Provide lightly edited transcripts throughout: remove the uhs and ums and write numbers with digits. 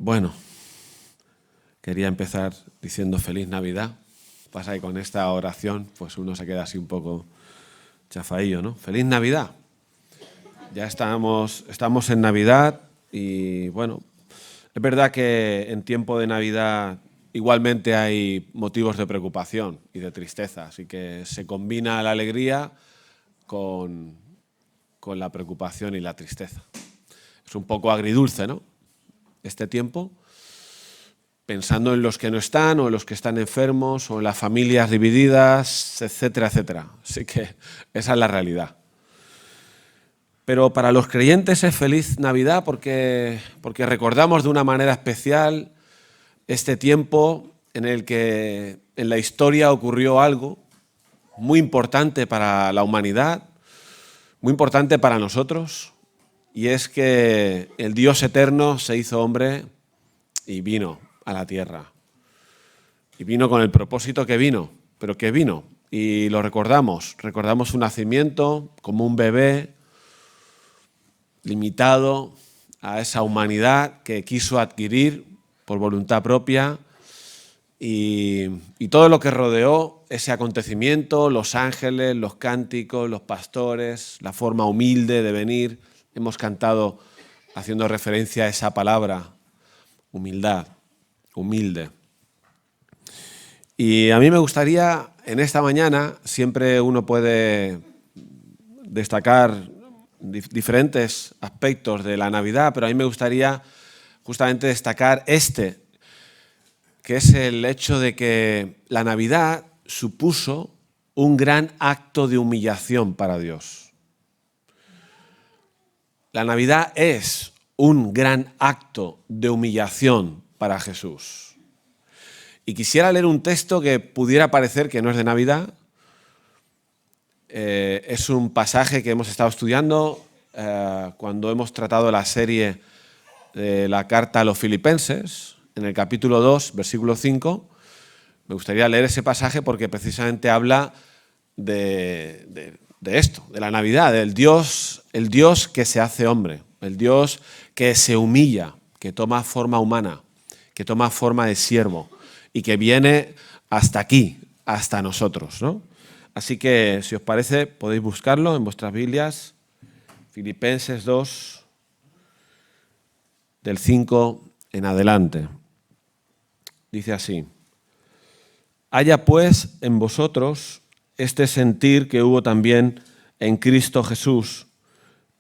Bueno, quería empezar diciendo feliz Navidad. Pasa que con esta oración pues uno se queda así un poco chafaillo, ¿no? ¡Feliz Navidad! Ya estamos en Navidad y bueno, es verdad que en tiempo de Navidad igualmente hay motivos de preocupación y de tristeza, así que se combina la alegría con la preocupación y la tristeza. Es un poco agridulce, ¿no? Este tiempo, pensando en los que no están o en los que están enfermos o en las familias divididas, etcétera, etcétera. Así que esa es la realidad. Pero para los creyentes es feliz Navidad porque recordamos de una manera especial este tiempo en el que en la historia ocurrió algo muy importante para la humanidad, muy importante para nosotros, y es que el Dios eterno se hizo hombre y vino a la tierra. Y vino con el propósito que vino, pero que vino. Y lo recordamos su nacimiento como un bebé limitado a esa humanidad que quiso adquirir por voluntad propia y todo lo que rodeó ese acontecimiento, los ángeles, los cánticos, los pastores, la forma humilde de venir. Hemos cantado haciendo referencia a esa palabra, humildad, humilde. Y a mí me gustaría, en esta mañana, siempre uno puede destacar diferentes aspectos de la Navidad, pero a mí me gustaría justamente destacar que es el hecho de que la Navidad supuso un gran acto de humillación para Dios. La Navidad es un gran acto de humillación para Jesús. Y quisiera leer un texto que pudiera parecer que no es de Navidad. Es un pasaje que hemos estado estudiando cuando hemos tratado la serie de la carta a los Filipenses, en el capítulo 2, versículo 5. Me gustaría leer ese pasaje porque precisamente habla de esto, de la Navidad, el Dios que se hace hombre, el Dios que se humilla, que toma forma humana, que toma forma de siervo y que viene hasta aquí, hasta nosotros, ¿no? Así que, si os parece, podéis buscarlo en vuestras Biblias, Filipenses 2, del 5 en adelante. Dice así: haya pues en vosotros este sentir que hubo también en Cristo Jesús,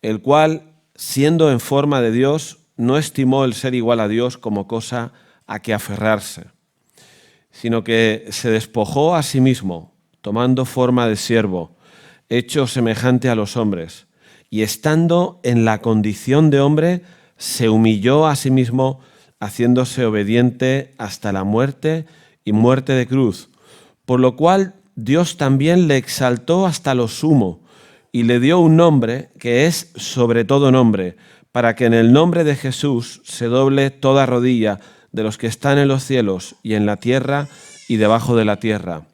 el cual, siendo en forma de Dios, no estimó el ser igual a Dios como cosa a que aferrarse, sino que se despojó a sí mismo, tomando forma de siervo, hecho semejante a los hombres, y estando en la condición de hombre, se humilló a sí mismo, haciéndose obediente hasta la muerte y muerte de cruz, por lo cual Dios también le exaltó hasta lo sumo y le dio un nombre que es sobre todo nombre, para que en el nombre de Jesús se doble toda rodilla de los que están en los cielos y en la tierra y debajo de la tierra,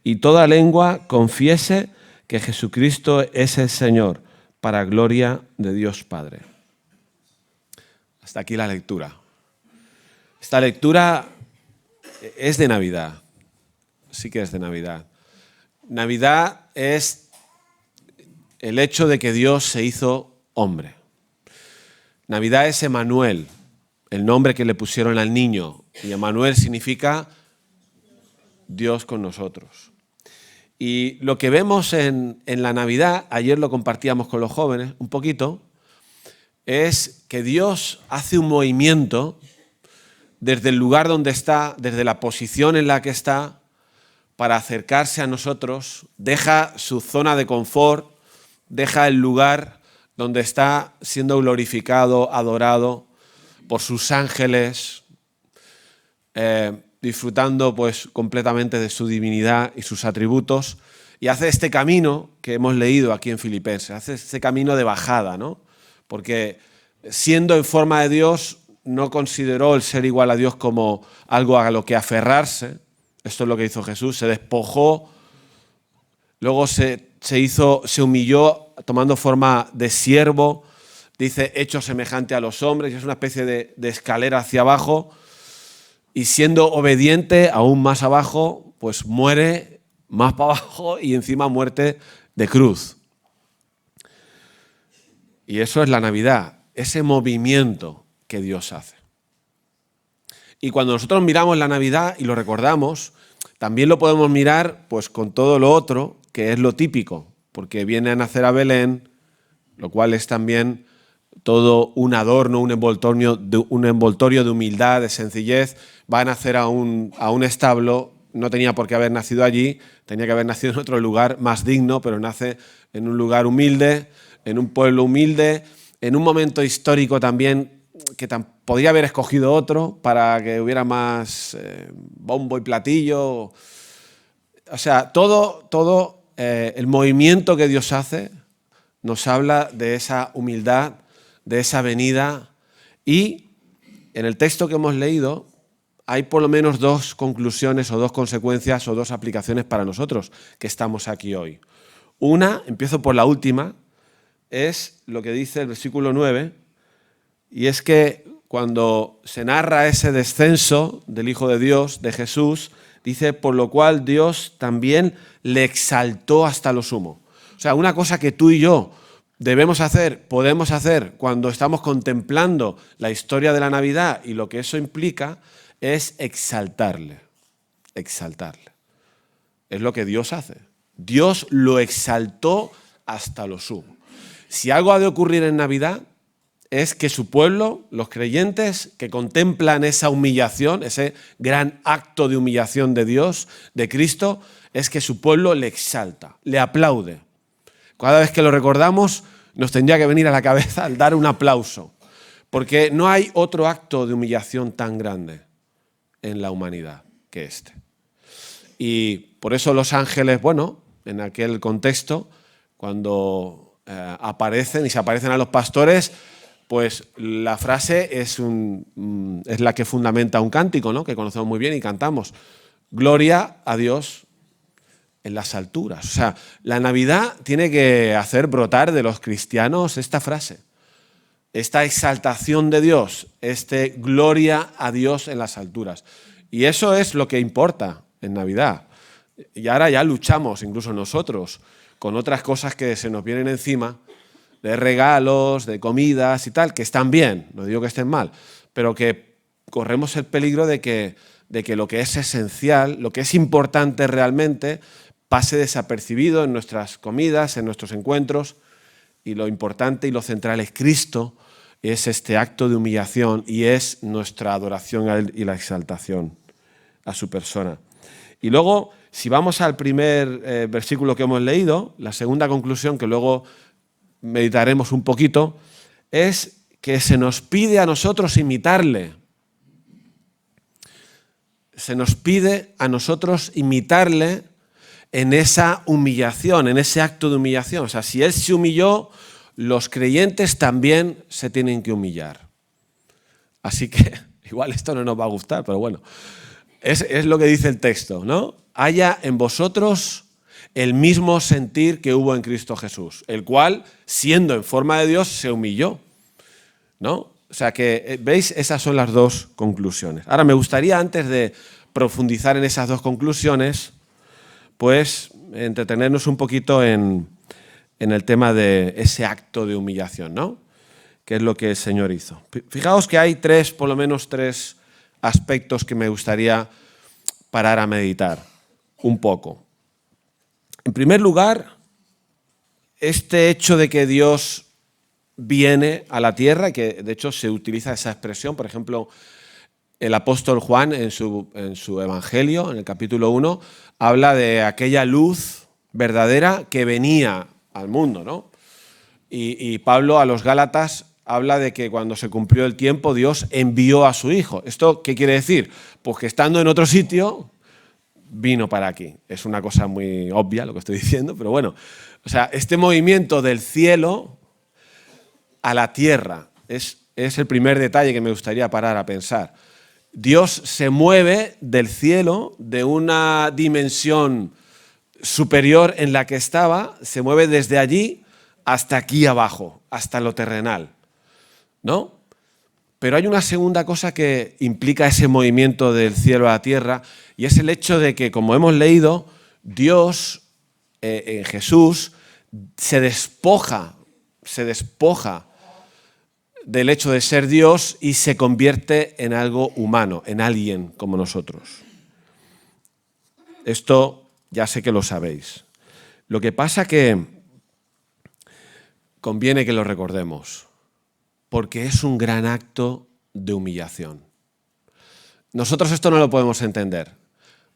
y toda lengua confiese que Jesucristo es el Señor, para gloria de Dios Padre. Hasta aquí la lectura. Esta lectura es de Navidad, sí que es de Navidad. Navidad es el hecho de que Dios se hizo hombre. Navidad es Emanuel, el nombre que le pusieron al niño, y Emanuel significa Dios con nosotros. Y lo que vemos en la Navidad, ayer lo compartíamos con los jóvenes un poquito, es que Dios hace un movimiento desde el lugar donde está, desde la posición en la que está, para acercarse a nosotros, deja su zona de confort, deja el lugar donde está siendo glorificado, adorado por sus ángeles, disfrutando pues completamente de su divinidad y sus atributos, y hace este camino que hemos leído aquí en Filipenses, hace este camino de bajada, ¿no? Porque siendo en forma de Dios, no consideró el ser igual a Dios como algo a lo que aferrarse. Esto es lo que hizo Jesús, se despojó, luego se humilló tomando forma de siervo, dice hecho semejante a los hombres, y es una especie de escalera hacia abajo, y siendo obediente aún más abajo, pues muere más para abajo y encima muerte de cruz. Y eso es la Navidad, ese movimiento que Dios hace. Y cuando nosotros miramos la Navidad y lo recordamos, también lo podemos mirar pues con todo lo otro, que es lo típico, porque viene a nacer a Belén, lo cual es también todo un adorno, un envoltorio de humildad, de sencillez. Va a nacer a un establo, no tenía por qué haber nacido allí, tenía que haber nacido en otro lugar más digno, pero nace en un lugar humilde, en un pueblo humilde, en un momento histórico también que podría haber escogido otro para que hubiera más bombo y platillo. O sea, todo el movimiento que Dios hace nos habla de esa humildad, de esa venida, y en el texto que hemos leído hay por lo menos dos conclusiones o dos consecuencias o dos aplicaciones para nosotros que estamos aquí hoy. Una, empiezo por la última, es lo que dice el versículo 9, y es que cuando se narra ese descenso del Hijo de Dios, de Jesús, dice, por lo cual Dios también le exaltó hasta lo sumo. O sea, una cosa que tú y yo debemos hacer, podemos hacer cuando estamos contemplando la historia de la Navidad y lo que eso implica, es exaltarle. Exaltarle. Es lo que Dios hace. Dios lo exaltó hasta lo sumo. Si algo ha de ocurrir en Navidad, es que su pueblo, los creyentes que contemplan esa humillación, ese gran acto de humillación de Dios, de Cristo, es que su pueblo le exalta, le aplaude. Cada vez que lo recordamos, nos tendría que venir a la cabeza el dar un aplauso, porque no hay otro acto de humillación tan grande en la humanidad que este. Y por eso los ángeles, bueno, en aquel contexto, cuando aparecen y se aparecen a los pastores, pues la frase es la que fundamenta un cántico, ¿no? Que conocemos muy bien y cantamos. Gloria a Dios en las alturas. O sea, la Navidad tiene que hacer brotar de los cristianos esta frase, esta exaltación de Dios, gloria a Dios en las alturas. Y eso es lo que importa en Navidad. Y ahora ya luchamos, incluso nosotros, con otras cosas que se nos vienen encima, de regalos, de comidas y tal, que están bien, no digo que estén mal, pero que corremos el peligro de que lo que es esencial, lo que es importante realmente, pase desapercibido en nuestras comidas, en nuestros encuentros, y lo importante y lo central es Cristo, es este acto de humillación y es nuestra adoración a Él y la exaltación a su persona. Y luego, si vamos al primer versículo que hemos leído, la segunda conclusión que luego meditaremos un poquito, es que se nos pide a nosotros imitarle. Se nos pide a nosotros imitarle en esa humillación, en ese acto de humillación. O sea, si Él se humilló, los creyentes también se tienen que humillar. Así que igual esto no nos va a gustar, pero bueno, es lo que dice el texto, ¿no? Haya en vosotros el mismo sentir que hubo en Cristo Jesús, el cual, siendo en forma de Dios, se humilló, ¿no? O sea que, ¿veis? Esas son las dos conclusiones. Ahora, me gustaría, antes de profundizar en esas dos conclusiones, pues entretenernos un poquito en el tema de ese acto de humillación, ¿no? Que es lo que el Señor hizo. Fijaos que hay por lo menos tres aspectos que me gustaría parar a meditar un poco. En primer lugar, este hecho de que Dios viene a la tierra, que de hecho se utiliza esa expresión, por ejemplo, el apóstol Juan en su Evangelio, en el capítulo 1, habla de aquella luz verdadera que venía al mundo, ¿no? Y Pablo a los Gálatas habla de que cuando se cumplió el tiempo Dios envió a su Hijo. ¿Esto qué quiere decir? Pues que estando en otro sitio vino para aquí. Es una cosa muy obvia lo que estoy diciendo, pero bueno. O sea, este movimiento del cielo a la tierra es el primer detalle que me gustaría parar a pensar. Dios se mueve del cielo, de una dimensión superior en la que estaba, se mueve desde allí hasta aquí abajo, hasta lo terrenal. ¿no? Pero hay una segunda cosa que implica ese movimiento del cielo a la tierra, y es el hecho de que, como hemos leído, Dios en Jesús se despoja del hecho de ser Dios y se convierte en algo humano, en alguien como nosotros. Esto ya sé que lo sabéis. Lo que pasa que conviene que lo recordemos, porque es un gran acto de humillación. Nosotros esto no lo podemos entender.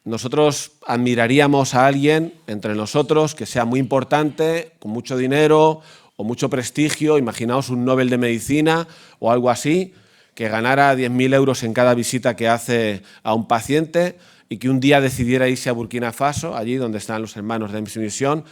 Nosotros admiraríamos a alguien entre nosotros que sea muy importante, con mucho dinero o mucho prestigio, imaginaos un Nobel de Medicina o algo así, que ganara 10.000 euros en cada visita que hace a un paciente y que un día decidiera irse a Burkina Faso, allí donde están los hermanos de misión,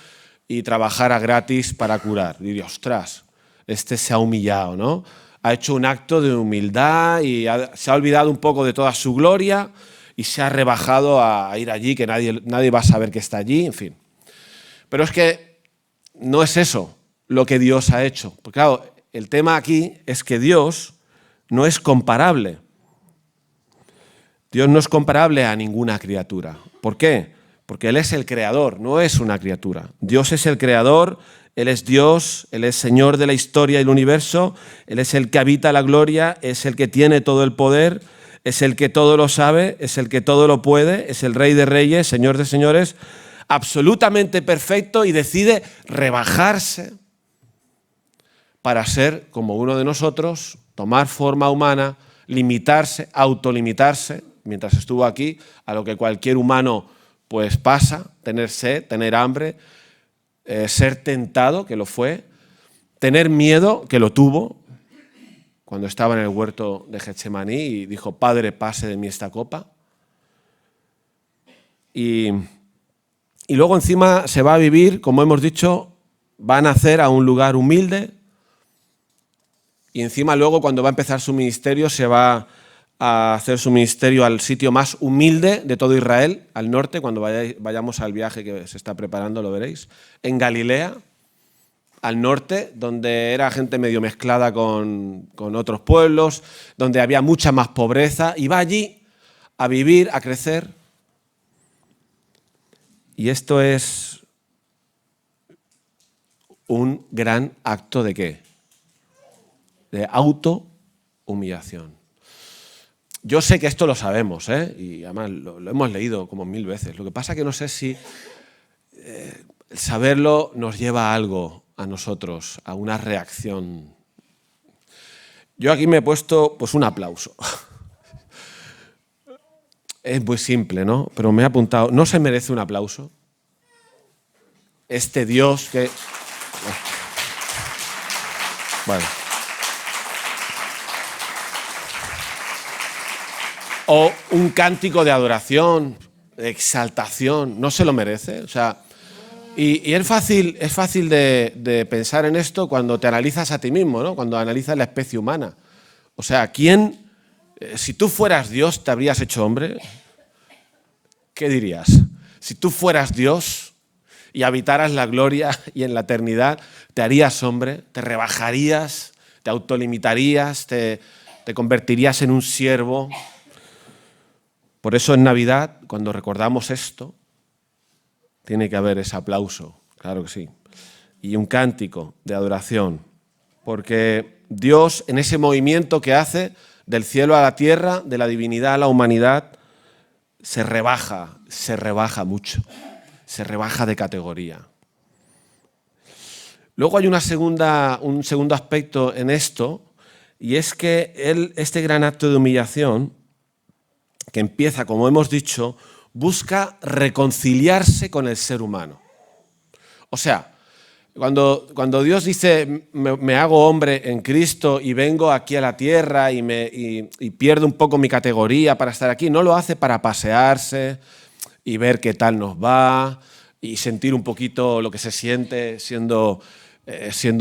y trabajara gratis para curar. Diría, ostras, este se ha humillado, ¿no? Ha hecho un acto de humildad y se ha olvidado un poco de toda su gloria y se ha rebajado a ir allí, que nadie va a saber que está allí, en fin. Pero es que no es eso lo que Dios ha hecho. Porque claro, el tema aquí es que Dios no es comparable. Dios no es comparable a ninguna criatura. ¿Por qué? Porque Él es el creador, no es una criatura. Dios es el creador, Él es Dios, Él es Señor de la historia y el universo, Él es el que habita la gloria, es el que tiene todo el poder, es el que todo lo sabe, es el que todo lo puede, es el Rey de Reyes, Señor de Señores, absolutamente perfecto y decide rebajarse para ser como uno de nosotros, tomar forma humana, limitarse, autolimitarse, mientras estuvo aquí, a lo que cualquier humano pues pasa, tener sed, tener hambre, ser tentado, que lo fue, tener miedo, que lo tuvo, cuando estaba en el huerto de Getsemaní y dijo, Padre, pase de mí esta copa. Y luego encima se va a vivir, como hemos dicho, va a nacer a un lugar humilde y encima luego cuando va a empezar su ministerio se va a hacer su ministerio al sitio más humilde de todo Israel, al norte, cuando vayamos al viaje que se está preparando, lo veréis, en Galilea, al norte, donde era gente medio mezclada con otros pueblos, donde había mucha más pobreza, y va allí a vivir, a crecer. Y esto es un gran acto ¿de qué? De autohumillación. Yo sé que esto lo sabemos, y además lo hemos leído como 1000 veces. Lo que pasa es que no sé si saberlo nos lleva a algo, a nosotros, a una reacción. Yo aquí me he puesto pues un aplauso. Es muy simple, ¿no? Pero me he apuntado. ¿No se merece un aplauso? Este Dios que... Bueno. O un cántico de adoración, de exaltación, ¿no se lo merece? O sea, y es fácil de pensar en esto cuando te analizas a ti mismo, ¿no? Cuando analizas la especie humana. O sea, ¿quién, si tú fueras Dios, te habrías hecho hombre? ¿Qué dirías? Si tú fueras Dios y habitaras la gloria y en la eternidad, ¿te harías hombre? ¿Te rebajarías? ¿Te autolimitarías? ¿Te convertirías en un siervo? Por eso en Navidad, cuando recordamos esto, tiene que haber ese aplauso, claro que sí, y un cántico de adoración, porque Dios en ese movimiento que hace del cielo a la tierra, de la divinidad a la humanidad, se rebaja mucho, se rebaja de categoría. Luego hay un segundo aspecto en esto, y es que este gran acto de humillación, que empieza, como hemos dicho, busca reconciliarse con el ser humano. O sea, cuando Dios dice, me hago hombre en Cristo y vengo aquí a la tierra y pierdo un poco mi categoría para estar aquí, no lo hace para pasearse y ver qué tal nos va y sentir un poquito lo que se siente siendo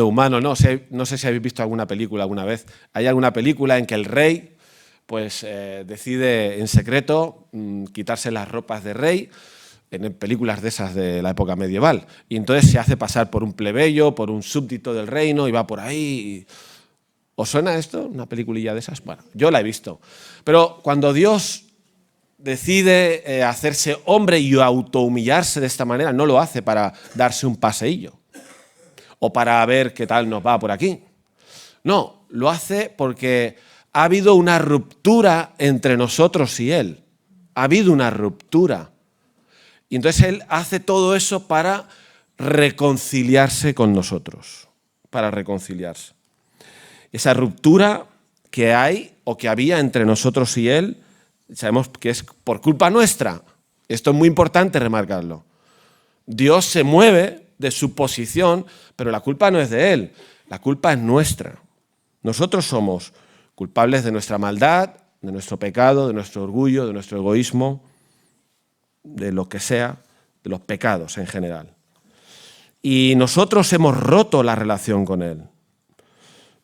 humano. No sé si habéis visto alguna película alguna vez. Hay alguna película en que el rey pues decide en secreto quitarse las ropas de rey, en películas de esas de la época medieval, y entonces se hace pasar por un plebeyo, por un súbdito del reino, y va por ahí. ¿Os suena esto? ¿Una peliculilla de esas? Bueno, yo la he visto. Pero cuando Dios decide hacerse hombre y autohumillarse de esta manera, no lo hace para darse un paseillo o para ver qué tal nos va por aquí. No, lo hace porque ha habido una ruptura entre nosotros y Él. Ha habido una ruptura. Y entonces Él hace todo eso para reconciliarse con nosotros, para reconciliarse. Esa ruptura que hay o que había entre nosotros y Él, sabemos que es por culpa nuestra. Esto es muy importante remarcarlo. Dios se mueve de su posición, pero la culpa no es de Él, la culpa es nuestra. Nosotros somos culpables de nuestra maldad, de nuestro pecado, de nuestro orgullo, de nuestro egoísmo, de lo que sea, de los pecados en general. Y nosotros hemos roto la relación con Él.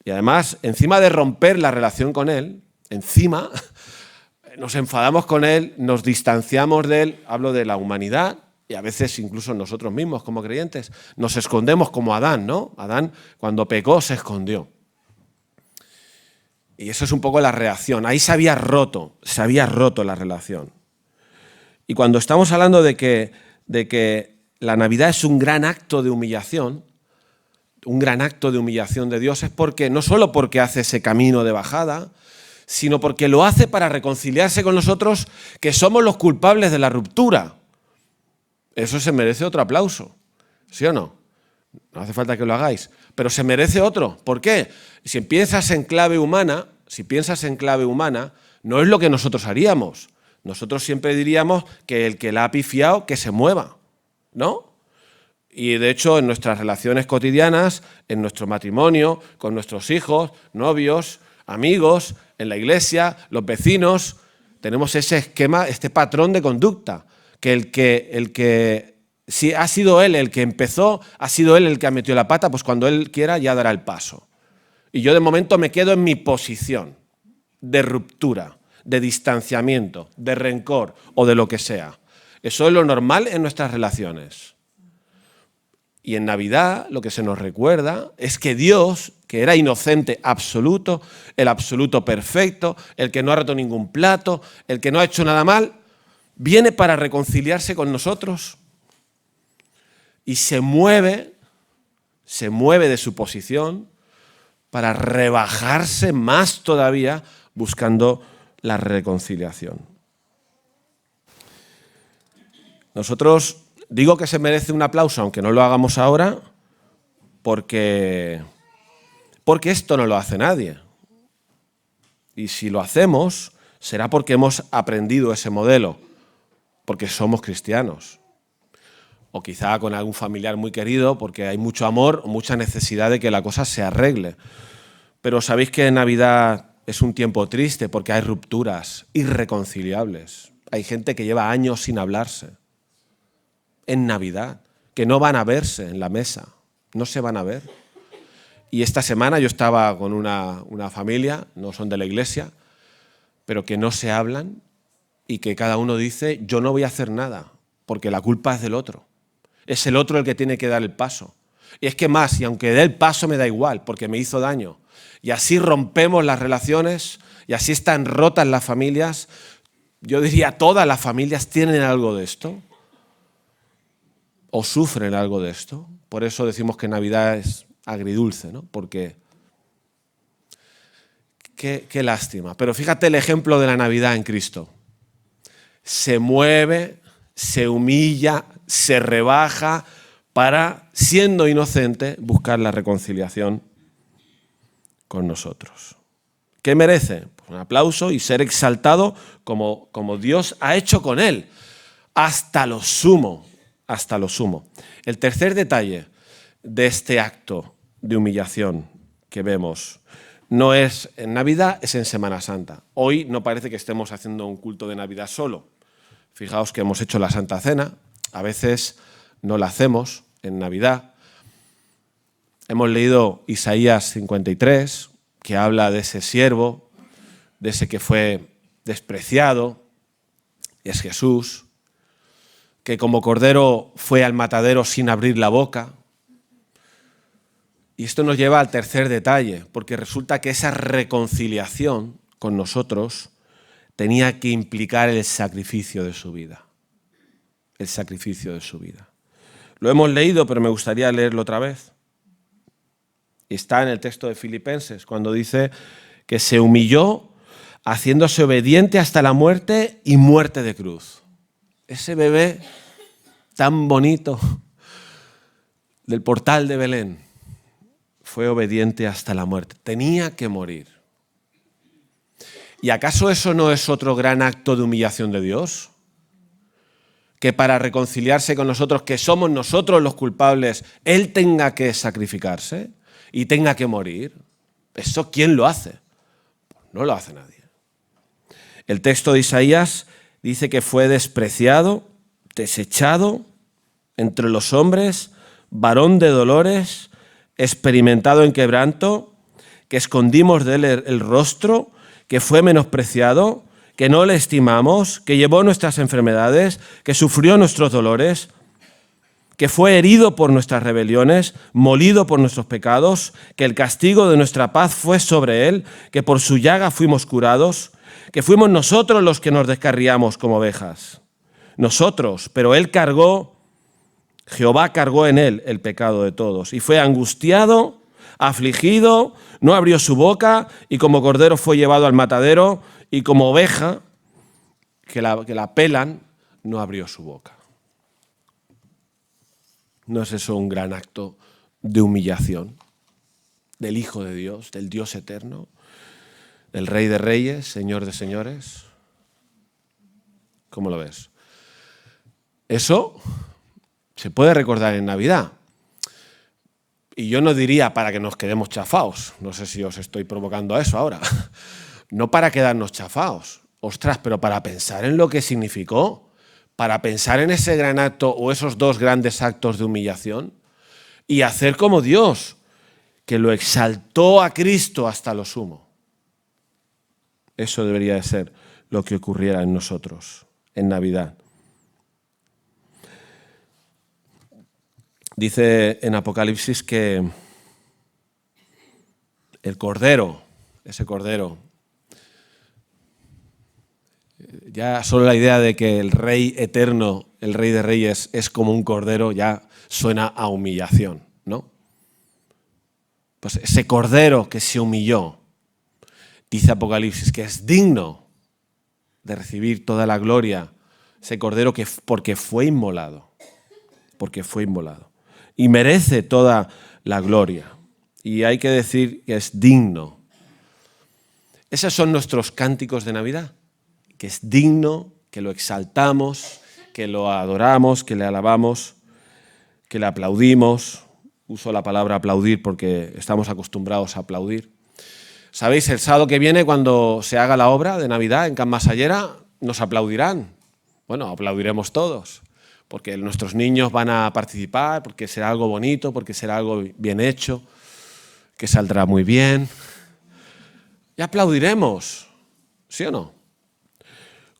Y además, encima de romper la relación con Él, encima nos enfadamos con Él, nos distanciamos de Él, hablo de la humanidad, y a veces incluso nosotros mismos como creyentes, nos escondemos como Adán, ¿no? Adán cuando pecó se escondió. Y eso es un poco la reacción. Ahí se había roto la relación. Y cuando estamos hablando de que la Navidad es un gran acto de humillación de Dios, es porque no solo porque hace ese camino de bajada, sino porque lo hace para reconciliarse con nosotros, que somos los culpables de la ruptura. Eso se merece otro aplauso, ¿sí o no? No hace falta que lo hagáis, pero se merece otro. ¿Por qué? Si piensas en clave humana, no es lo que nosotros haríamos. Nosotros siempre diríamos que el que la ha pifiado, que se mueva, ¿no? Y de hecho, en nuestras relaciones cotidianas, en nuestro matrimonio, con nuestros hijos, novios, amigos, en la iglesia, los vecinos, tenemos ese esquema, este patrón de conducta, que el que si ha sido él el que empezó, ha sido él el que ha metido la pata, pues cuando él quiera ya dará el paso. Y yo de momento me quedo en mi posición de ruptura, de distanciamiento, de rencor o de lo que sea. Eso es lo normal en nuestras relaciones. Y en Navidad lo que se nos recuerda es que Dios, que era inocente absoluto, el absoluto perfecto, el que no ha roto ningún plato, el que no ha hecho nada mal, viene para reconciliarse con nosotros y se mueve de su posición para rebajarse más todavía buscando la reconciliación. Nosotros digo que se merece un aplauso, aunque no lo hagamos ahora, porque esto no lo hace nadie. Y si lo hacemos, será porque hemos aprendido ese modelo, porque somos cristianos. O quizá con algún familiar muy querido, porque hay mucho amor o mucha necesidad de que la cosa se arregle. Pero sabéis que Navidad es un tiempo triste porque hay rupturas irreconciliables. Hay gente que lleva años sin hablarse en Navidad, que no van a verse en la mesa, no se van a ver. Y esta semana yo estaba con una familia, no son de la iglesia, pero que no se hablan y que cada uno dice, yo no voy a hacer nada, porque la culpa es del otro. Es el otro el que tiene que dar el paso. Y es que más, y aunque dé el paso me da igual, porque me hizo daño. Y así rompemos las relaciones, y así están rotas las familias. Yo diría, todas las familias tienen algo de esto, o sufren algo de esto. Por eso decimos que Navidad es agridulce, ¿no? Porque qué lástima. Pero fíjate el ejemplo de la Navidad en Cristo. Se mueve, se humilla, se rebaja para, siendo inocente, buscar la reconciliación con nosotros. ¿Qué merece? Pues un aplauso y ser exaltado como Dios ha hecho con él, hasta lo sumo, hasta lo sumo. El tercer detalle de este acto de humillación que vemos no es en Navidad, es en Semana Santa. Hoy no parece que estemos haciendo un culto de Navidad solo. Fijaos que hemos hecho la Santa Cena, a veces no la hacemos en Navidad. Hemos leído Isaías 53, que habla de ese siervo, de ese que fue despreciado, y es Jesús, que como cordero fue al matadero sin abrir la boca, Y esto nos lleva al tercer detalle, porque resulta que esa reconciliación con nosotros tenía que implicar el sacrificio de su vida. El sacrificio de su vida. Lo hemos leído, pero me gustaría leerlo otra vez. Está en el texto de Filipenses, cuando dice que se humilló haciéndose obediente hasta la muerte y muerte de cruz. Ese bebé tan bonito del portal de Belén fue obediente hasta la muerte. Tenía que morir. ¿Y acaso eso no es otro gran acto de humillación de Dios? Que para reconciliarse con nosotros, que somos nosotros los culpables, Él tenga que sacrificarse y tenga que morir. ¿Eso quién lo hace? Pues no lo hace nadie. El texto de Isaías dice que fue despreciado, desechado entre los hombres, varón de dolores, experimentado en quebranto, que escondimos de él el rostro, que fue menospreciado, que no le estimamos, que llevó nuestras enfermedades, que sufrió nuestros dolores, que fue herido por nuestras rebeliones, molido por nuestros pecados, que el castigo de nuestra paz fue sobre él, que por su llaga fuimos curados, que fuimos nosotros los que nos descarriamos como ovejas. Nosotros, pero él cargó, Jehová cargó en él el pecado de todos, y fue angustiado, afligido, no abrió su boca, y como cordero fue llevado al matadero, y como oveja que la pelan, no abrió su boca. ¿No es eso un gran acto de humillación del Hijo de Dios, del Dios eterno, del Rey de Reyes, Señor de Señores? ¿Cómo lo ves? Eso se puede recordar en Navidad. Y yo no diría para que nos quedemos chafaos. No sé si os estoy provocando a eso ahora. No para quedarnos chafaos. Ostras, pero para pensar en lo que significó, para pensar en ese gran acto o esos dos grandes actos de humillación y hacer como Dios, que lo exaltó a Cristo hasta lo sumo. Eso debería de ser lo que ocurriera en nosotros en Navidad. Dice en Apocalipsis que el Cordero, ese Cordero, ya solo la idea de que el Rey eterno, el Rey de Reyes, es como un Cordero ya suena a humillación, ¿no? Pues ese Cordero que se humilló, dice Apocalipsis, que es digno de recibir toda la gloria, ese Cordero que porque fue inmolado, y merece toda la gloria. Y hay que decir que es digno. Esos son nuestros cánticos de Navidad, que es digno, que lo exaltamos, que lo adoramos, que le alabamos, que le aplaudimos. Uso la palabra aplaudir porque estamos acostumbrados a aplaudir. ¿Sabéis? El sábado que viene, cuando se haga la obra de Navidad en Can Masallera, nos aplaudirán. Bueno, aplaudiremos todos, porque nuestros niños van a participar, porque será algo bonito, porque será algo bien hecho, que saldrá muy bien. Y aplaudiremos, ¿sí o no?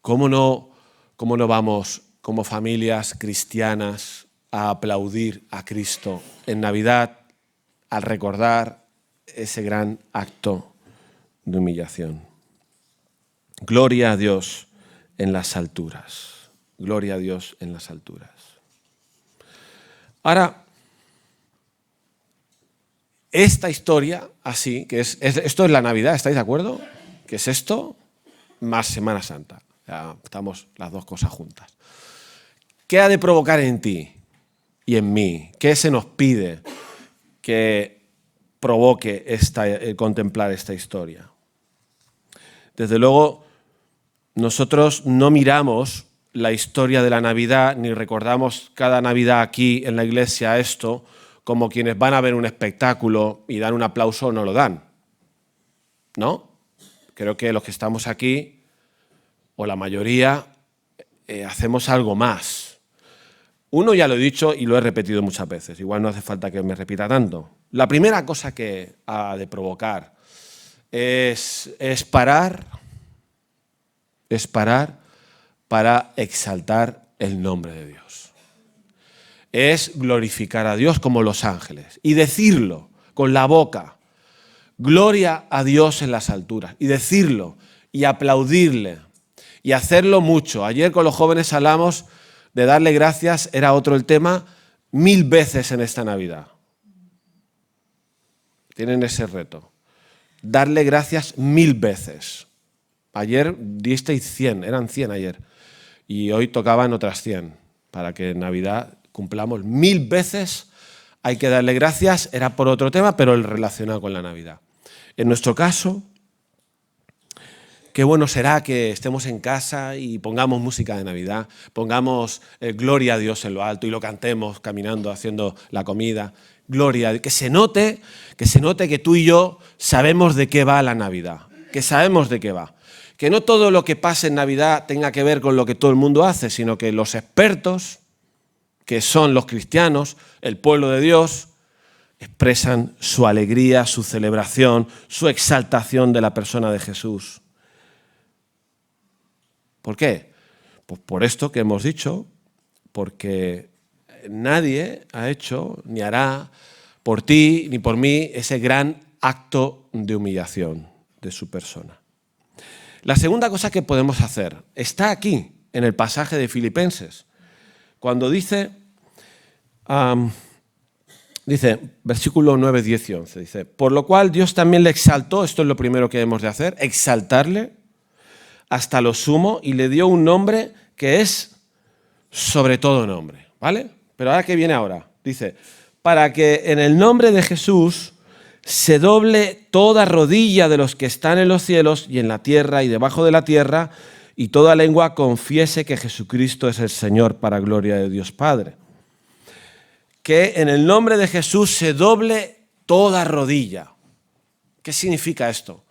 ¿Cómo no vamos como familias cristianas a aplaudir a Cristo en Navidad al recordar ese gran acto de humillación? Gloria a Dios en las alturas. Gloria a Dios en las alturas. Ahora, esta historia así, que esto es la Navidad, ¿estáis de acuerdo? ¿Qué es esto? Más Semana Santa. Ya estamos las dos cosas juntas. ¿Qué ha de provocar en ti y en mí? ¿Qué se nos pide que provoque contemplar esta historia? Desde luego, nosotros no miramos la historia de la Navidad ni recordamos cada Navidad aquí en la iglesia esto como quienes van a ver un espectáculo y dan un aplauso o no lo dan. ¿No? Creo que los que estamos aquí, o la mayoría, hacemos algo más. Uno, ya lo he dicho y lo he repetido muchas veces, igual no hace falta que me repita tanto. La primera cosa que ha de provocar es parar para exaltar el nombre de Dios. Es glorificar a Dios como los ángeles y decirlo con la boca, gloria a Dios en las alturas, y decirlo, y aplaudirle, y hacerlo mucho. Ayer con los jóvenes hablamos de darle gracias, era otro el tema, 1000 veces en esta Navidad. Tienen ese reto. Darle gracias 1000 veces. Ayer disteis 100, eran 100 ayer. Y hoy tocaban otras 100, para que en Navidad cumplamos 1000 veces. Hay que darle gracias, era por otro tema, pero el relacionado con la Navidad. En nuestro caso, qué bueno será que estemos en casa y pongamos música de Navidad, pongamos gloria a Dios en lo alto y lo cantemos caminando, haciendo la comida. Gloria, que se note que tú y yo sabemos de qué va la Navidad, que sabemos de qué va. Que no todo lo que pase en Navidad tenga que ver con lo que todo el mundo hace, sino que los expertos, que son los cristianos, el pueblo de Dios, expresan su alegría, su celebración, su exaltación de la persona de Jesús. ¿Por qué? Pues por esto que hemos dicho, porque nadie ha hecho ni hará por ti ni por mí ese gran acto de humillación de su persona. La segunda cosa que podemos hacer está aquí, en el pasaje de Filipenses, cuando dice, versículo 9, 10 y 11, dice, por lo cual Dios también le exaltó, esto es lo primero que hemos de hacer, exaltarle hasta lo sumo y le dio un nombre que es sobre todo nombre, ¿vale? Pero ahora, ¿qué viene ahora? Dice, para que en el nombre de Jesús se doble toda rodilla de los que están en los cielos y en la tierra y debajo de la tierra, y toda lengua confiese que Jesucristo es el Señor para gloria de Dios Padre. Que en el nombre de Jesús se doble toda rodilla. ¿Qué significa esto?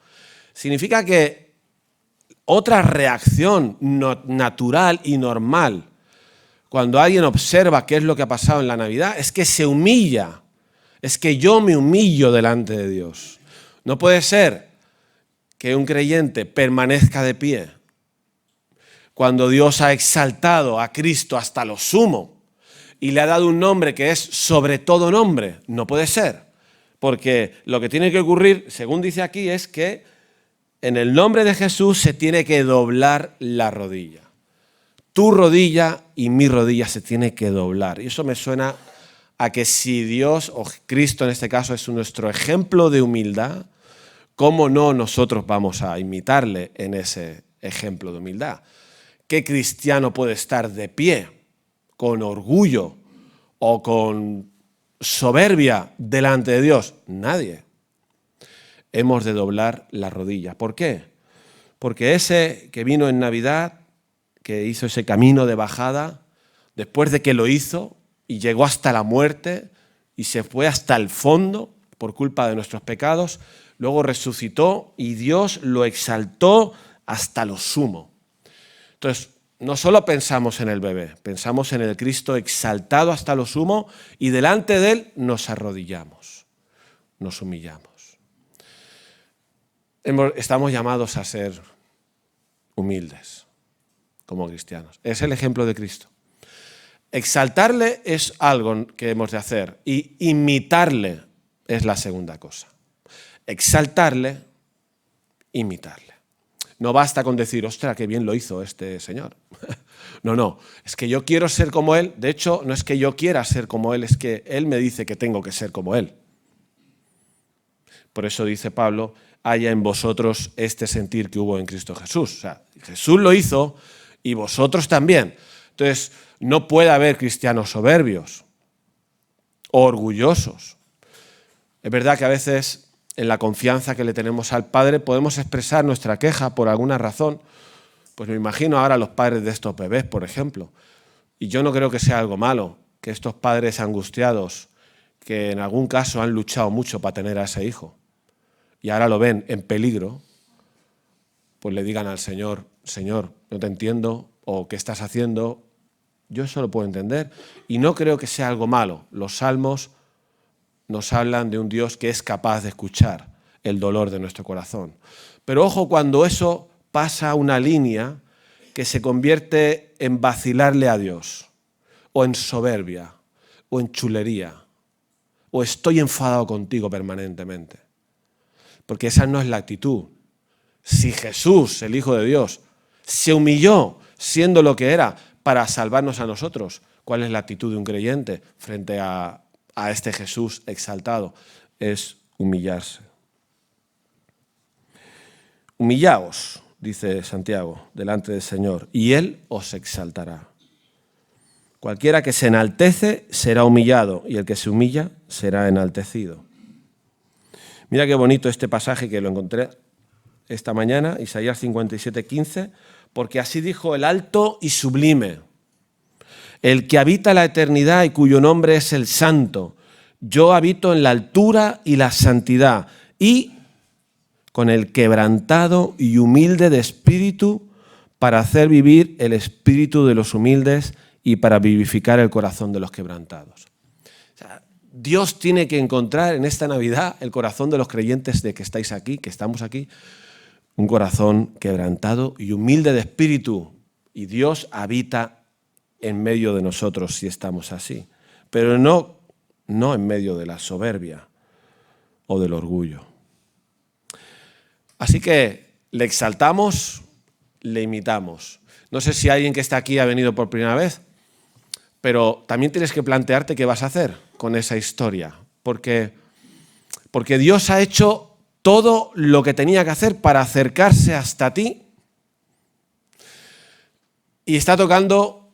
Significa que otra reacción natural y normal cuando alguien observa qué es lo que ha pasado en la Navidad es que se humilla, es que yo me humillo delante de Dios. No puede ser que un creyente permanezca de pie cuando Dios ha exaltado a Cristo hasta lo sumo y le ha dado un nombre que es sobre todo nombre. No puede ser, porque lo que tiene que ocurrir, según dice aquí, es que en el nombre de Jesús se tiene que doblar la rodilla. Tu rodilla y mi rodilla se tiene que doblar. Y eso me suena a que si Dios, o Cristo en este caso, es nuestro ejemplo de humildad, ¿cómo no nosotros vamos a imitarle en ese ejemplo de humildad? ¿Qué cristiano puede estar de pie, con orgullo o con soberbia delante de Dios? Nadie. Hemos de doblar la rodilla. ¿Por qué? Porque ese que vino en Navidad, que hizo ese camino de bajada, después de que lo hizo y llegó hasta la muerte y se fue hasta el fondo por culpa de nuestros pecados, luego resucitó y Dios lo exaltó hasta lo sumo. Entonces, no solo pensamos en el bebé, pensamos en el Cristo exaltado hasta lo sumo y delante de Él nos arrodillamos, nos humillamos. Estamos llamados a ser humildes como cristianos. Es el ejemplo de Cristo. Exaltarle es algo que hemos de hacer y imitarle es la segunda cosa. Exaltarle, imitarle. No basta con decir, ostras, qué bien lo hizo este señor. No, es que yo quiero ser como él. De hecho, no es que yo quiera ser como él, es que él me dice que tengo que ser como él. Por eso dice Pablo, haya en vosotros este sentir que hubo en Cristo Jesús. O sea, Jesús lo hizo y vosotros también. Entonces, no puede haber cristianos soberbios o orgullosos. Es verdad que a veces, en la confianza que le tenemos al Padre, podemos expresar nuestra queja por alguna razón. Pues me imagino ahora los padres de estos bebés, por ejemplo. Y yo no creo que sea algo malo que estos padres angustiados, que en algún caso han luchado mucho para tener a ese hijo, y ahora lo ven en peligro, pues le digan al Señor, Señor, no te entiendo, o ¿qué estás haciendo? Yo eso lo puedo entender. Y no creo que sea algo malo. Los salmos nos hablan de un Dios que es capaz de escuchar el dolor de nuestro corazón. Pero ojo cuando eso pasa una línea que se convierte en vacilarle a Dios, o en soberbia, o en chulería, o estoy enfadado contigo permanentemente. Porque esa no es la actitud. Si Jesús, el Hijo de Dios, se humilló siendo lo que era para salvarnos a nosotros, ¿cuál es la actitud de un creyente frente a este Jesús exaltado? Es humillarse. Humillaos, dice Santiago, delante del Señor, y Él os exaltará. Cualquiera que se enaltece será humillado, y el que se humilla será enaltecido. Mira qué bonito este pasaje que lo encontré esta mañana, Isaías 57:15, porque así dijo el alto y sublime, el que habita la eternidad y cuyo nombre es el Santo. Yo habito en la altura y la santidad, y con el quebrantado y humilde de espíritu, para hacer vivir el espíritu de los humildes y para vivificar el corazón de los quebrantados. O sea, Dios tiene que encontrar en esta Navidad el corazón de los creyentes de que estáis aquí, que estamos aquí, un corazón quebrantado y humilde de espíritu. Y Dios habita en medio de nosotros si estamos así, pero no en medio de la soberbia o del orgullo. Así que le exaltamos, le imitamos. No sé si alguien que está aquí ha venido por primera vez, pero también tienes que plantearte qué vas a hacer con esa historia, porque Dios ha hecho todo lo que tenía que hacer para acercarse hasta ti y está tocando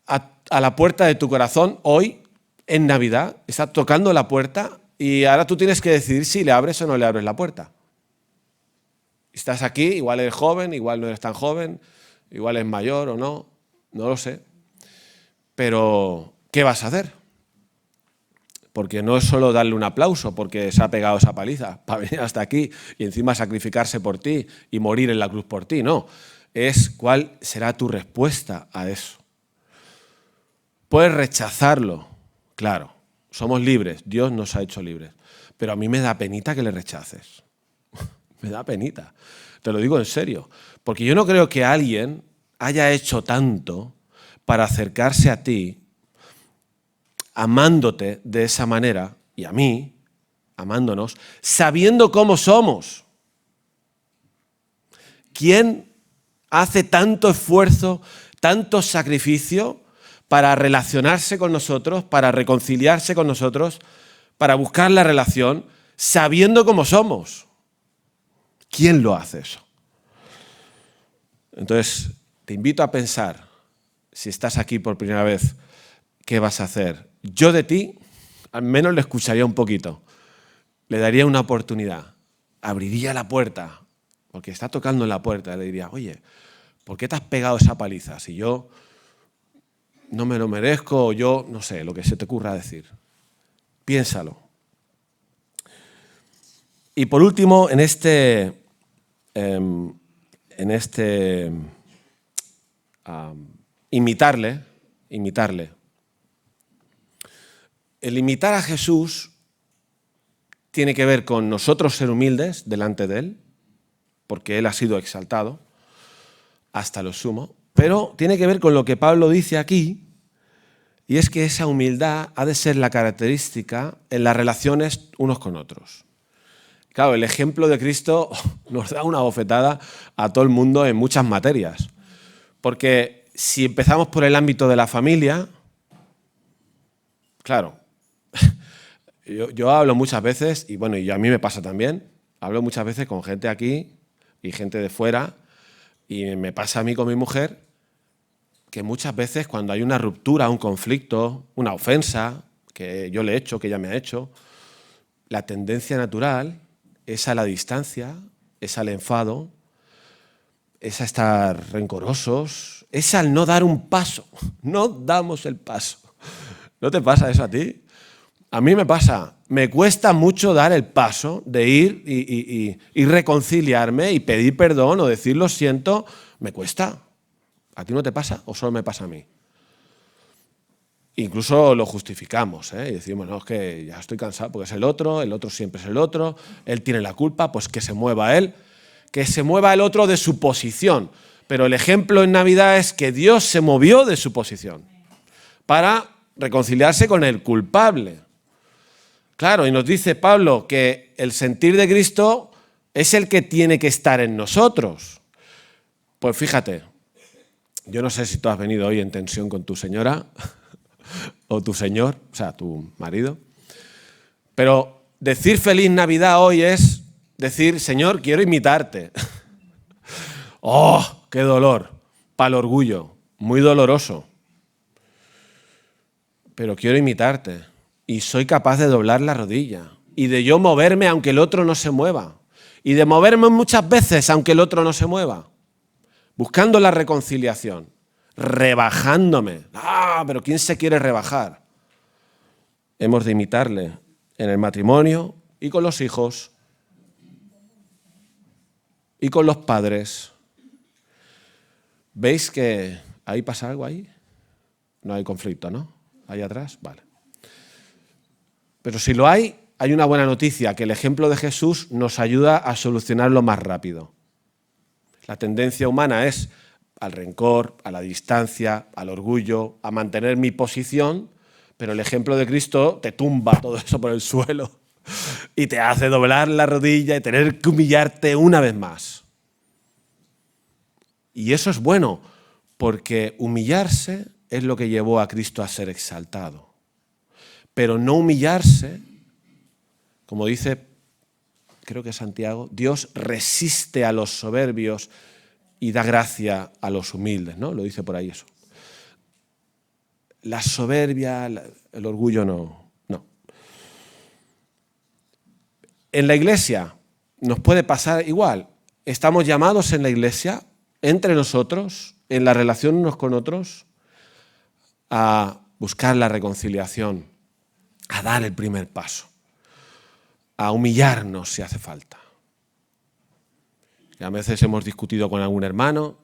a la puerta de tu corazón hoy, en Navidad, está tocando la puerta y ahora tú tienes que decidir si le abres o no le abres la puerta. Estás aquí, igual eres joven, igual no eres tan joven, igual eres mayor o no lo sé. Pero, ¿qué vas a hacer? Porque no es solo darle un aplauso porque se ha pegado esa paliza para venir hasta aquí y encima sacrificarse por ti y morir en la cruz por ti, no. Es cuál será tu respuesta a eso. Puedes rechazarlo, claro, somos libres, Dios nos ha hecho libres, pero a mí me da penita que le rechaces. Me da penita, te lo digo en serio, porque yo no creo que alguien haya hecho tanto para acercarse a ti, amándote de esa manera, y a mí, amándonos, sabiendo cómo somos. ¿Quién hace tanto esfuerzo, tanto sacrificio para relacionarse con nosotros, para reconciliarse con nosotros, para buscar la relación, sabiendo cómo somos? ¿Quién lo hace eso? Entonces, te invito a pensar, si estás aquí por primera vez, ¿qué vas a hacer? Yo de ti, al menos le escucharía un poquito, le daría una oportunidad, abriría la puerta, porque está tocando en la puerta, le diría, oye, ¿por qué te has pegado esa paliza? Si yo no me lo merezco, o yo, no sé, lo que se te ocurra decir. Piénsalo. Y por último, en este imitarle. El imitar a Jesús tiene que ver con nosotros ser humildes delante de Él, porque Él ha sido exaltado hasta lo sumo, pero tiene que ver con lo que Pablo dice aquí, y es que esa humildad ha de ser la característica en las relaciones unos con otros. Claro, el ejemplo de Cristo nos da una bofetada a todo el mundo en muchas materias. Porque si empezamos por el ámbito de la familia, claro, yo hablo muchas veces, y bueno, y a mí me pasa también, hablo muchas veces con gente aquí y gente de fuera, y me pasa a mí con mi mujer, que muchas veces cuando hay una ruptura, un conflicto, una ofensa, que yo le he hecho, que ella me ha hecho, la tendencia natural es a la distancia, es al enfado, es a estar rencorosos, es al no dar un paso. No damos el paso. ¿No te pasa eso a ti? A mí me pasa. Me cuesta mucho dar el paso de ir y reconciliarme y pedir perdón o decir lo siento. Me cuesta. ¿A ti no te pasa o solo me pasa a mí? Incluso lo justificamos, y decimos, no, es que ya estoy cansado porque es el otro siempre es el otro, él tiene la culpa, pues que se mueva él, que se mueva el otro de su posición. Pero el ejemplo en Navidad es que Dios se movió de su posición para reconciliarse con el culpable. Claro, y nos dice Pablo que el sentir de Cristo es el que tiene que estar en nosotros. Pues fíjate, yo no sé si tú has venido hoy en tensión con tu señora o tu señor, o sea, tu marido, pero decir feliz Navidad hoy es decir, Señor, quiero imitarte. ¡Oh, qué dolor! Para el orgullo, muy doloroso. Pero quiero imitarte y soy capaz de doblar la rodilla y de yo moverme aunque el otro no se mueva y de moverme muchas veces aunque el otro no se mueva, buscando la reconciliación, rebajándome. Pero ¿quién se quiere rebajar? Hemos de imitarle en el matrimonio y con los hijos y con los padres. ¿Veis que ahí pasa algo ahí? No hay conflicto, ¿no? Ahí atrás, vale. Pero si lo hay una buena noticia, que el ejemplo de Jesús nos ayuda a solucionarlo más rápido. La tendencia humana es al rencor, a la distancia, al orgullo, a mantener mi posición, pero el ejemplo de Cristo te tumba todo eso por el suelo y te hace doblar la rodilla y tener que humillarte una vez más. Y eso es bueno, porque humillarse es lo que llevó a Cristo a ser exaltado. Pero no humillarse, como dice, creo que es Santiago, Dios resiste a los soberbios y da gracia a los humildes, ¿no? Lo dice por ahí eso. La soberbia, el orgullo no. En la iglesia nos puede pasar igual. Estamos llamados en la iglesia, entre nosotros, en la relación unos con otros, a buscar la reconciliación, a dar el primer paso, a humillarnos si hace falta. A veces hemos discutido con algún hermano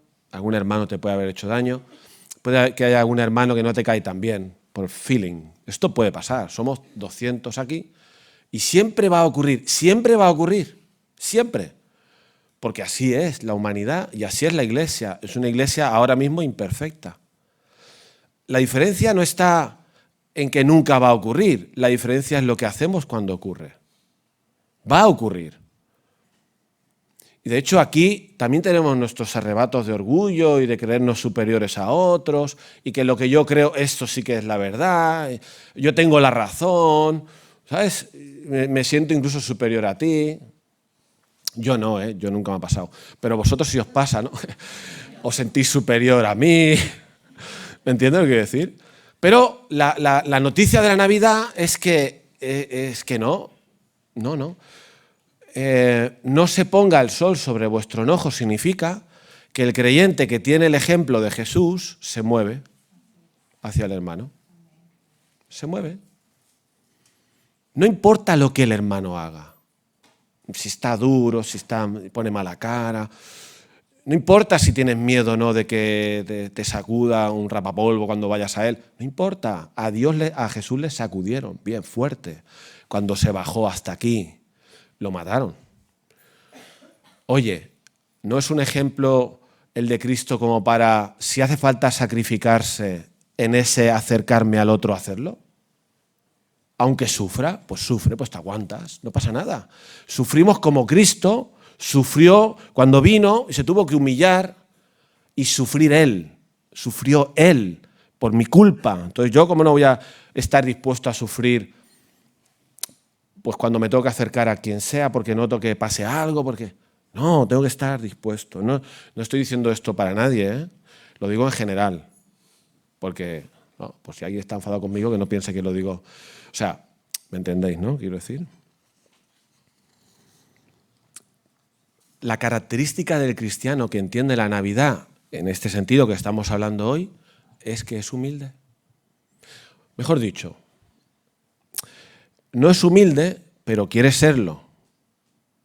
te puede haber hecho daño, puede que haya algún hermano que no te cae tan bien, por feeling. Esto puede pasar, somos 200 aquí y siempre va a ocurrir, siempre. Porque así es la humanidad y así es la iglesia. Es una iglesia ahora mismo imperfecta. La diferencia no está en que nunca va a ocurrir, la diferencia es lo que hacemos cuando ocurre. Va a ocurrir. Y de hecho aquí también tenemos nuestros arrebatos de orgullo y de creernos superiores a otros y que lo que yo creo, esto sí que es la verdad, yo tengo la razón, ¿sabes? Me siento incluso superior a ti. Yo no, yo nunca me ha pasado. Pero vosotros sí os pasa, ¿no? Os sentís superior a mí. ¿Me entiendes lo que quiero decir? Pero la noticia de la Navidad es que no. No se ponga el sol sobre vuestro enojo significa que el creyente que tiene el ejemplo de Jesús se mueve hacia el hermano. Se mueve. No importa lo que el hermano haga. Si está duro, si pone mala cara. No importa si tienes miedo o no de que te sacuda un rapapolvo cuando vayas a él. No importa. A Jesús le sacudieron bien fuerte. Cuando se bajó hasta aquí, lo mataron. Oye, ¿no es un ejemplo el de Cristo como para, si hace falta sacrificarse en ese acercarme al otro, hacerlo? Aunque sufra, pues te aguantas, no pasa nada. Sufrimos como Cristo sufrió cuando vino y se tuvo que humillar y sufrir Él. Sufrió Él por mi culpa. Entonces yo, ¿cómo no voy a estar dispuesto a sufrir pues cuando me toque acercar a quien sea porque noto que pase algo? Porque no, tengo que estar dispuesto. No estoy diciendo esto para nadie, lo digo en general. Porque, por si alguien está enfadado conmigo, que no piense que lo digo. O sea, ¿me entendéis, no? Quiero decir. La característica del cristiano que entiende la Navidad, en este sentido que estamos hablando hoy, es que es humilde. Mejor dicho, no es humilde, pero quiere serlo.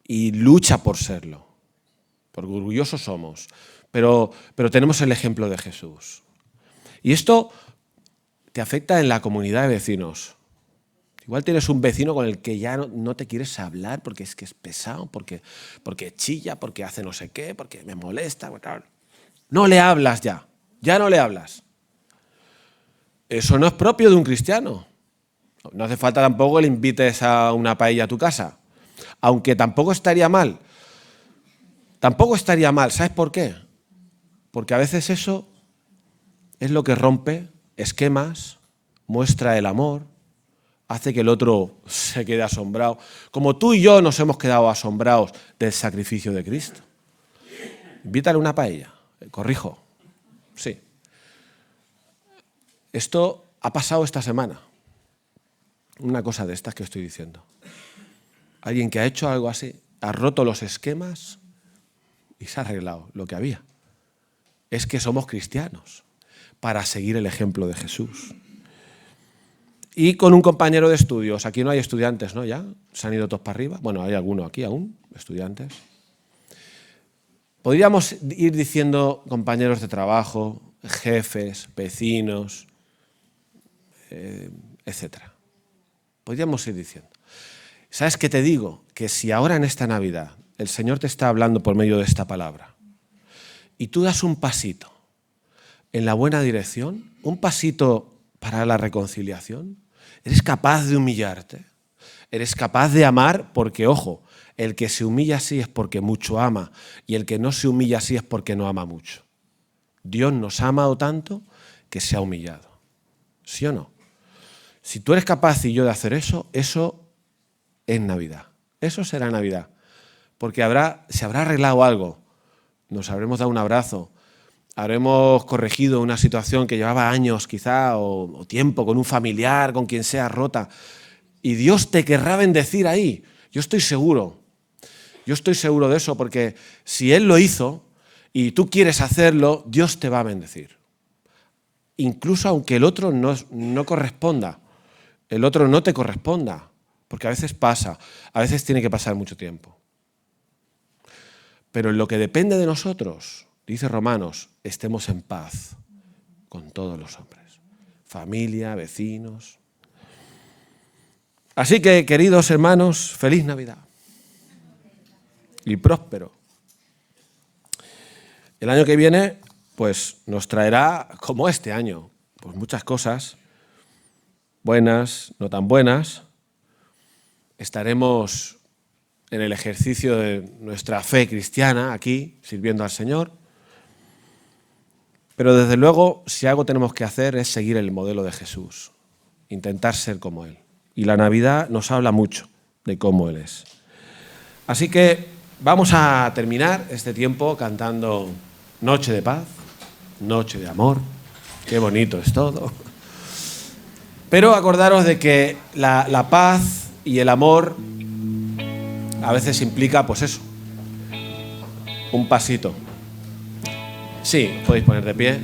Y lucha por serlo. Porque orgullosos somos. Pero tenemos el ejemplo de Jesús. Y esto te afecta en la comunidad de vecinos. Igual tienes un vecino con el que ya no te quieres hablar porque es que es pesado, porque chilla, porque hace no sé qué, porque me molesta. No le hablas ya no le hablas. Eso no es propio de un cristiano. No hace falta tampoco que le invites a una paella a tu casa, aunque tampoco estaría mal. Tampoco estaría mal, ¿sabes por qué? Porque a veces eso es lo que rompe esquemas, muestra el amor, hace que el otro se quede asombrado, como tú y yo nos hemos quedado asombrados del sacrificio de Cristo. Invítale una paella, corrijo, sí. Esto ha pasado esta semana, una cosa de estas que estoy diciendo. Alguien que ha hecho algo así, ha roto los esquemas y se ha arreglado lo que había. Es que somos cristianos para seguir el ejemplo de Jesús. Y con un compañero de estudios, aquí no hay estudiantes, ¿no? ¿Ya? ¿Se han ido todos para arriba? Bueno, hay alguno aquí aún, estudiantes. Podríamos ir diciendo compañeros de trabajo, jefes, vecinos, etcétera. Podríamos ir diciendo. ¿Sabes qué te digo? Que si ahora en esta Navidad el Señor te está hablando por medio de esta palabra y tú das un pasito en la buena dirección, un pasito para la reconciliación, eres capaz de humillarte, eres capaz de amar porque, ojo, el que se humilla así es porque mucho ama y el que no se humilla así es porque no ama mucho. Dios nos ha amado tanto que se ha humillado. ¿Sí o no? Si tú eres capaz y yo de hacer eso, eso es Navidad. Eso será Navidad. Porque se habrá arreglado algo. Nos habremos dado un abrazo. Habremos corregido una situación que llevaba años quizá o tiempo con un familiar, con quien sea rota. Y Dios te querrá bendecir ahí. Yo estoy seguro. Yo estoy seguro de eso porque si Él lo hizo y tú quieres hacerlo, Dios te va a bendecir. Incluso aunque el otro no corresponda. El otro no te corresponda. Porque a veces pasa. A veces tiene que pasar mucho tiempo. Pero en lo que depende de nosotros, dice Romanos, estemos en paz con todos los hombres. Familia, vecinos. Así que, queridos hermanos, feliz Navidad. Y próspero. El año que viene, pues nos traerá, como este año, pues muchas cosas, buenas, no tan buenas. Estaremos en el ejercicio de nuestra fe cristiana aquí, sirviendo al Señor. Pero desde luego, si algo tenemos que hacer es seguir el modelo de Jesús, intentar ser como Él. Y la Navidad nos habla mucho de cómo Él es. Así que vamos a terminar este tiempo cantando Noche de Paz, Noche de Amor. Qué bonito es todo. Pero acordaros de que la paz y el amor a veces implica, pues eso, un pasito. Sí, podéis poner de pie.